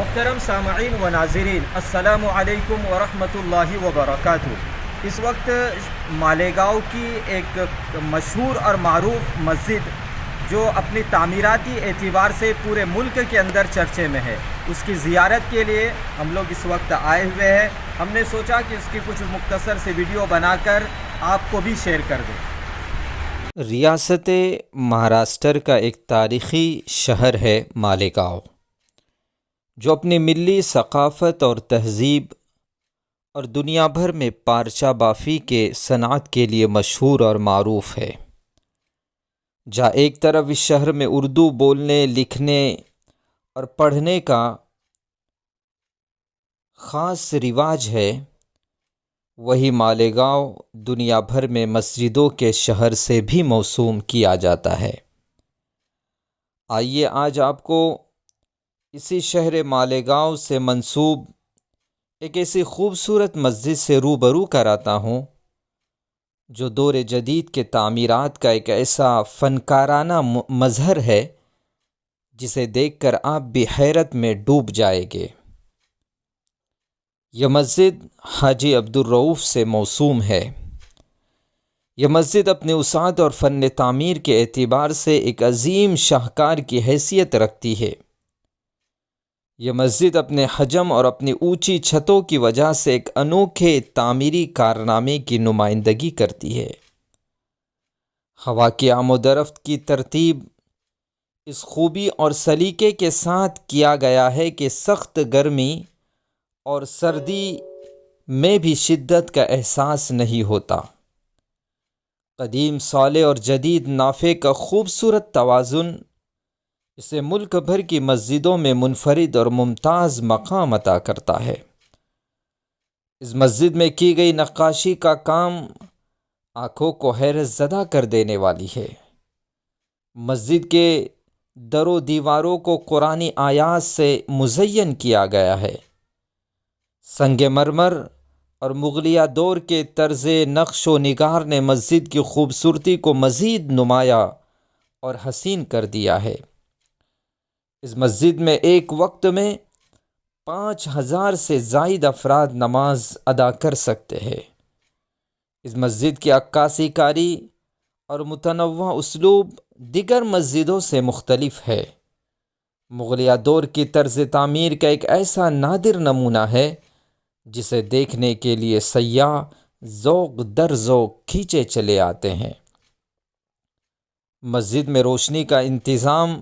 محترم سامعین و ناظرین، السلام علیکم ورحمۃ اللہ وبرکاتہ۔ اس وقت مالیگاؤں کی ایک مشہور اور معروف مسجد جو اپنی تعمیراتی اعتبار سے پورے ملک کے اندر چرچے میں ہے، اس کی زیارت کے لیے ہم لوگ اس وقت آئے ہوئے ہیں۔ ہم نے سوچا کہ اس کی کچھ مختصر سے ویڈیو بنا کر آپ کو بھی شیئر کر دیں۔ ریاست مہاراشٹر کا ایک تاریخی شہر ہے مالیگاؤں، جو اپنی ملی ثقافت اور تہذیب اور دنیا بھر میں پارچہ بافی کے صنعت کے لیے مشہور اور معروف ہے۔ جہاں ایک طرف اس شہر میں اردو بولنے، لکھنے اور پڑھنے کا خاص رواج ہے، وہی مالیگاؤں دنیا بھر میں مسجدوں کے شہر سے بھی موسوم کیا جاتا ہے۔ آئیے آج آپ کو اسی شہر مالیگاؤں سے منسوب ایک ایسی خوبصورت مسجد سے روبرو کراتا ہوں جو دور جدید کے تعمیرات کا ایک ایسا فنکارانہ مظہر ہے جسے دیکھ کر آپ بھی حیرت میں ڈوب جائیں گے۔ یہ مسجد حاجی عبدالرؤف سے موسوم ہے۔ یہ مسجد اپنی وسعت اور فن تعمیر کے اعتبار سے ایک عظیم شاہکار کی حیثیت رکھتی ہے۔ یہ مسجد اپنے حجم اور اپنی اونچی چھتوں کی وجہ سے ایک انوکھے تعمیری کارنامے کی نمائندگی کرتی ہے۔ ہوا کی آمد و رفت کی ترتیب اس خوبی اور سلیقے کے ساتھ کیا گیا ہے کہ سخت گرمی اور سردی میں بھی شدت کا احساس نہیں ہوتا۔ قدیم صالح اور جدید نافع کا خوبصورت توازن اسے ملک بھر کی مسجدوں میں منفرد اور ممتاز مقام عطا کرتا ہے۔ اس مسجد میں کی گئی نقاشی کا کام آنکھوں کو حیرت زدہ کر دینے والی ہے۔ مسجد کے در و دیواروں کو قرآنی آیات سے مزین کیا گیا ہے۔ سنگ مرمر اور مغلیہ دور کے طرز نقش و نگار نے مسجد کی خوبصورتی کو مزید نمایاں اور حسین کر دیا ہے۔ اس مسجد میں ایک وقت میں 5000 سے زائد افراد نماز ادا کر سکتے ہیں۔ اس مسجد کی عکاسی کاری اور متنوع اسلوب دیگر مسجدوں سے مختلف ہے۔ مغلیہ دور کی طرز تعمیر کا ایک ایسا نادر نمونہ ہے جسے دیکھنے کے لیے سیاح ذوق در ذوق کھینچے چلے آتے ہیں۔ مسجد میں روشنی کا انتظام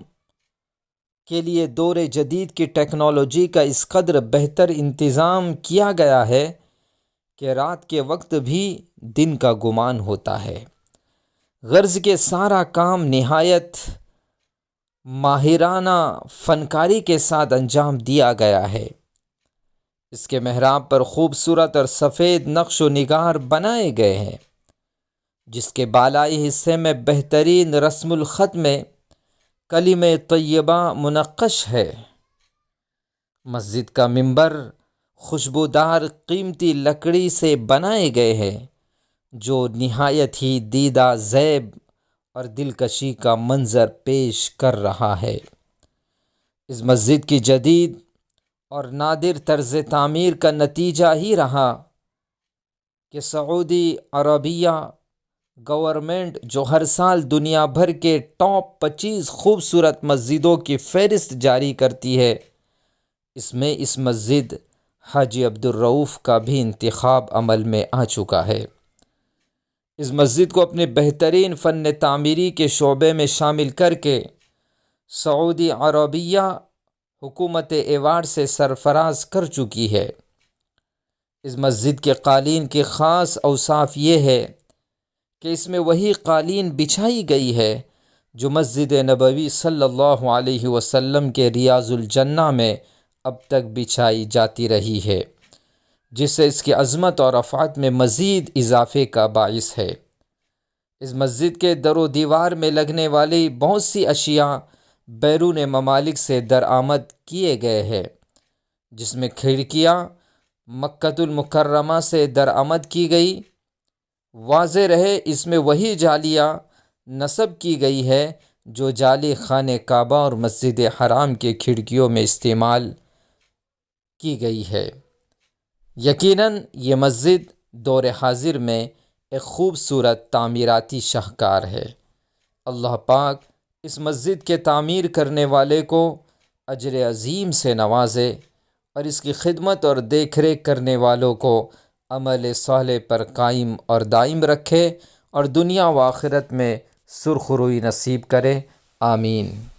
کے لیے دور جدید کی ٹیکنالوجی کا اس قدر بہتر انتظام کیا گیا ہے کہ رات کے وقت بھی دن کا گمان ہوتا ہے۔ غرض کے سارا کام نہایت ماہرانہ فنکاری کے ساتھ انجام دیا گیا ہے۔ اس کے محراب پر خوبصورت اور سفید نقش و نگار بنائے گئے ہیں، جس کے بالائی حصے میں بہترین رسم الخط میں کلمہ طیبہ منقش ہے۔ مسجد کا منبر خوشبودار قیمتی لکڑی سے بنائے گئے ہیں جو نہایت ہی دیدہ زیب اور دلکشی کا منظر پیش کر رہا ہے۔ اس مسجد کی جدید اور نادر طرز تعمیر کا نتیجہ ہی رہا کہ سعودی عربیہ گورنمنٹ جو ہر سال دنیا بھر کے ٹاپ 25 خوبصورت مسجدوں کی فہرست جاری کرتی ہے، اس میں اس مسجد حاجی عبدالرؤف کا بھی انتخاب عمل میں آ چکا ہے۔ اس مسجد کو اپنے بہترین فن تعمیری کے شعبے میں شامل کر کے سعودی عربیہ حکومت ایوارڈ سے سرفراز کر چکی ہے۔ اس مسجد کے قالین کی خاص اوصاف یہ ہے کہ اس میں وہی قالین بچھائی گئی ہے جو مسجد نبوی صلی اللہ علیہ وسلم کے ریاض الجنہ میں اب تک بچھائی جاتی رہی ہے، جس سے اس کی عظمت اور رفعت میں مزید اضافے کا باعث ہے۔ اس مسجد کے در و دیوار میں لگنے والی بہت سی اشیاء بیرون ممالک سے درآمد کیے گئے ہیں، جس میں کھڑکیاں مکۃ المکرمہ سے درآمد کی گئی۔ واضح رہے اس میں وہی جالیاں نصب کی گئی ہے جو جالی خانہ کعبہ اور مسجد حرام کی کھڑکیوں میں استعمال کی گئی ہے۔ یقیناً یہ مسجد دور حاضر میں ایک خوبصورت تعمیراتی شاہکار ہے۔ اللہ پاک اس مسجد کے تعمیر کرنے والے کو اجر عظیم سے نوازے اور اس کی خدمت اور دیکھ ریکھ کرنے والوں کو عمل صالح پر قائم اور دائم رکھے اور دنیا و آخرت میں سرخروئی نصیب کرے، آمین۔